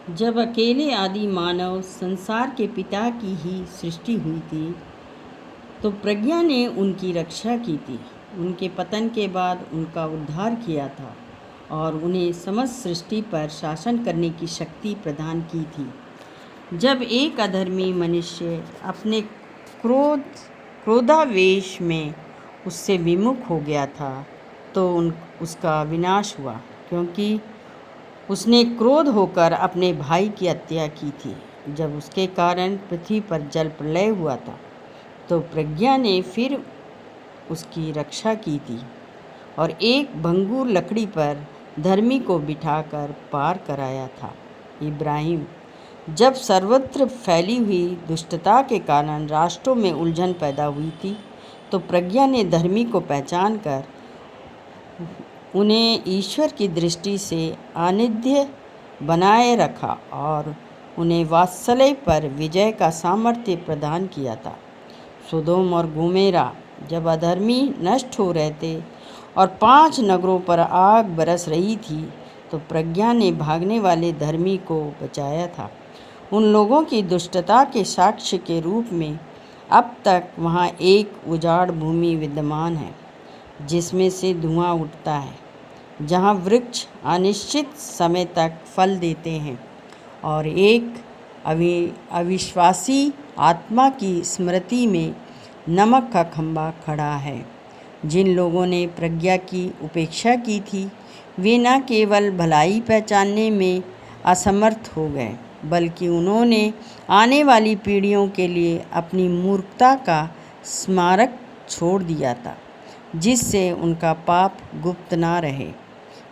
जब अकेले आदि मानव संसार के पिता की ही सृष्टि हुई थी, तो प्रज्ञा ने उनकी रक्षा की थी। उनके पतन के बाद उनका उद्धार किया था और उन्हें समस्त सृष्टि पर शासन करने की शक्ति प्रदान की थी। जब एक अधर्मी मनुष्य अपने क्रोधावेश में उससे विमुख हो गया था, तो उसका विनाश हुआ, क्योंकि उसने क्रोध होकर अपने भाई की हत्या की थी। जब उसके कारण पृथ्वी पर जल प्रलय हुआ था, तो प्रज्ञा ने फिर उसकी रक्षा की थी और एक भंगुर लकड़ी पर धर्मी को बिठाकर पार कराया था। इब्राहिम, जब सर्वत्र फैली हुई दुष्टता के कारण राष्ट्रों में उलझन पैदा हुई थी, तो प्रज्ञा ने धर्मी को पहचान कर उन्हें ईश्वर की दृष्टि से अनिंद्य बनाए रखा और उन्हें वात्सल्य पर विजय का सामर्थ्य प्रदान किया था। सोदोम और गोमेरा जब अधर्मी नष्ट हो रहे थे और 5 नगरों पर आग बरस रही थी, तो प्रज्ञा ने भागने वाले धर्मी को बचाया था। उन लोगों की दुष्टता के साक्ष्य के रूप में अब तक वहाँ एक उजाड़ भूमि विद्यमान है, जिसमें से धुआं उठता है, जहाँ वृक्ष अनिश्चित समय तक फल देते हैं और एक अविश्वासी आत्मा की स्मृति में नमक का खंभा खड़ा है। जिन लोगों ने प्रज्ञा की उपेक्षा की थी, वे न केवल भलाई पहचानने में असमर्थ हो गए, बल्कि उन्होंने आने वाली पीढ़ियों के लिए अपनी मूर्खता का स्मारक छोड़ दिया था, जिससे उनका पाप गुप्त ना रहे।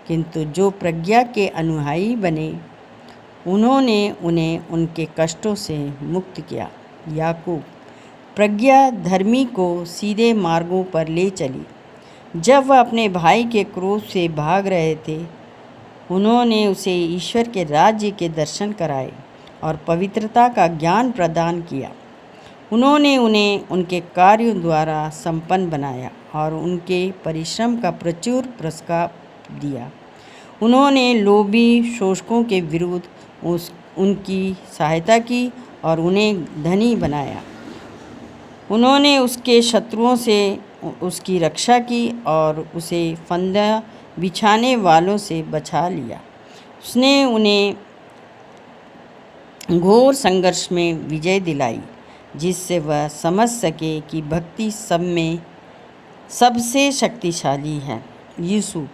किंतु जो प्रज्ञा के अनुयायी बने, उन्होंने उन्हें उनके कष्टों से मुक्त किया। याकूब, प्रज्ञा धर्मी को सीधे मार्गों पर ले चली। जब वह अपने भाई के क्रोध से भाग रहे थे, उन्होंने उसे ईश्वर के राज्य के दर्शन कराए और पवित्रता का ज्ञान प्रदान किया। उन्होंने उन्हें उनके कार्यों द्वारा संपन्न बनाया और उनके परिश्रम का प्रचुर पुरस्कार दिया। उन्होंने लोभी शोषकों के विरुद्ध उनकी सहायता की और उन्हें धनी बनाया। उन्होंने उसके शत्रुओं से उसकी रक्षा की और उसे फंदा बिछाने वालों से बचा लिया। उसने उन्हें घोर संघर्ष में विजय दिलाई, जिससे वह समझ सके कि भक्ति सब में सबसे शक्तिशाली है। यूसुफ,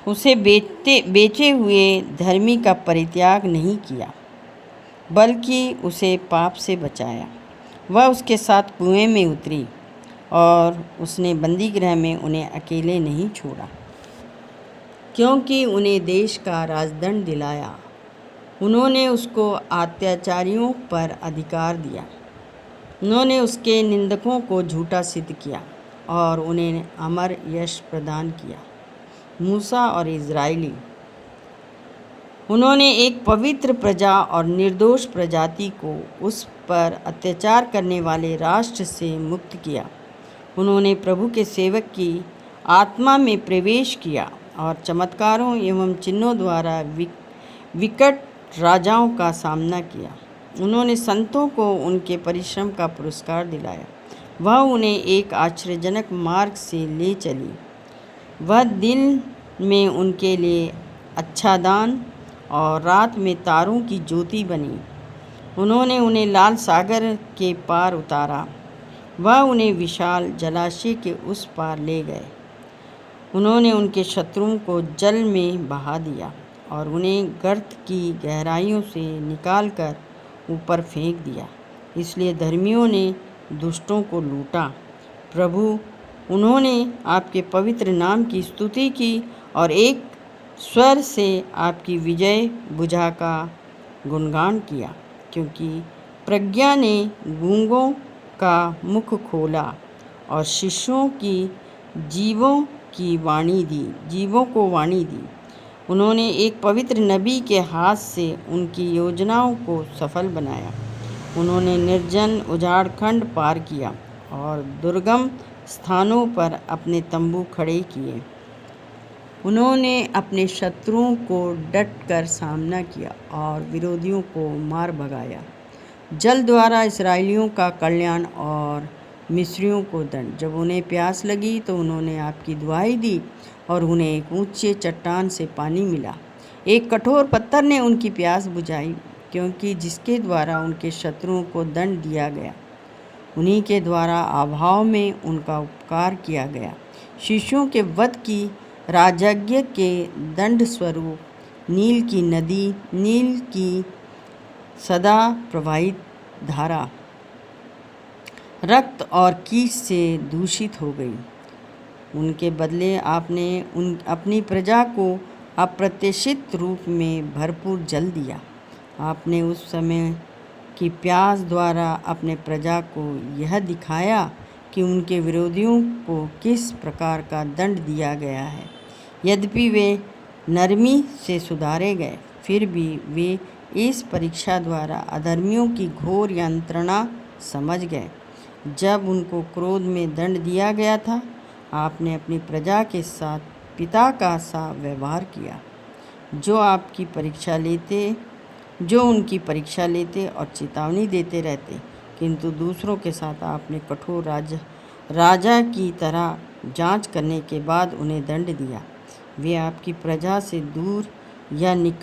उसे बेचे हुए धर्मी का परित्याग नहीं किया, बल्कि उसे पाप से बचाया। वह उसके साथ कुएं में उतरी और उसने बंदीगृह में उन्हें अकेले नहीं छोड़ा, क्योंकि उन्हें देश का राजदंड दिलाया। उन्होंने उसको अत्याचारियों पर अधिकार दिया। उन्होंने उसके निंदकों को झूठा सिद्ध किया और उन्हें अमर यश प्रदान किया। मूसा और इज़राइली, उन्होंने एक पवित्र प्रजा और निर्दोष प्रजाति को उस पर अत्याचार करने वाले राष्ट्र से मुक्त किया। उन्होंने प्रभु के सेवक की आत्मा में प्रवेश किया और चमत्कारों एवं चिन्हों द्वारा विकट राजाओं का सामना किया। उन्होंने संतों को उनके परिश्रम का पुरस्कार दिलाया। वह उन्हें एक आश्चर्यजनक मार्ग से ले चली। वह दिन में उनके लिए आच्छादन और रात में तारों की ज्योति बनी। उन्होंने उन्हें लाल सागर के पार उतारा। वह उन्हें विशाल जलाशय के उस पार ले गए। उन्होंने उनके शत्रुओं को जल में बहा दिया और उन्हें गर्त की गहराइयों से निकालकर ऊपर फेंक दिया। इसलिए धर्मियों ने दुष्टों को लूटा। प्रभु, उन्होंने आपके पवित्र नाम की स्तुति की और एक स्वर से आपकी विजय भुजा का गुणगान किया, क्योंकि प्रज्ञा ने गूंगों का मुख खोला और शिष्यों की जीवों को वाणी दी। उन्होंने एक पवित्र नबी के हाथ से उनकी योजनाओं को सफल बनाया। उन्होंने निर्जन उजाड़ खंड पार किया और दुर्गम स्थानों पर अपने तंबू खड़े किए। उन्होंने अपने शत्रुओं को डटकर सामना किया और विरोधियों को मार भगाया। जल द्वारा इस्राएलियों का कल्याण और मिस्रियों को दंड। जब उन्हें प्यास लगी तो उन्होंने आपकी दुहाई दी और उन्हें एक ऊंचे चट्टान से पानी मिला। एक कठोर पत्थर ने उनकी प्यास बुझाई, क्योंकि जिसके द्वारा उनके शत्रुओं को दंड दिया गया, उन्हीं के द्वारा अभाव में उनका उपकार किया गया। शिशुओं के वध की राजज्ञ के दंड स्वरूप नील की नदी, नील की सदा प्रवाहित धारा रक्त और कीच से दूषित हो गई। उनके बदले आपने अपनी प्रजा को अप्रत्याशित रूप में भरपूर जल दिया। आपने उस समय की प्यास द्वारा अपने प्रजा को यह दिखाया कि उनके विरोधियों को किस प्रकार का दंड दिया गया है। यद्यपि वे नरमी से सुधारे गए, फिर भी वे इस परीक्षा द्वारा अधर्मियों की घोर यंत्रणा समझ गए। जब उनको क्रोध में दंड दिया गया था, आपने अपनी प्रजा के साथ पिता का सा व्यवहार किया, जो उनकी परीक्षा लेते और चेतावनी देते रहते, किंतु दूसरों के साथ आपने कठोर राजा की तरह जांच करने के बाद उन्हें दंड दिया। वे आपकी प्रजा से दूर या निकट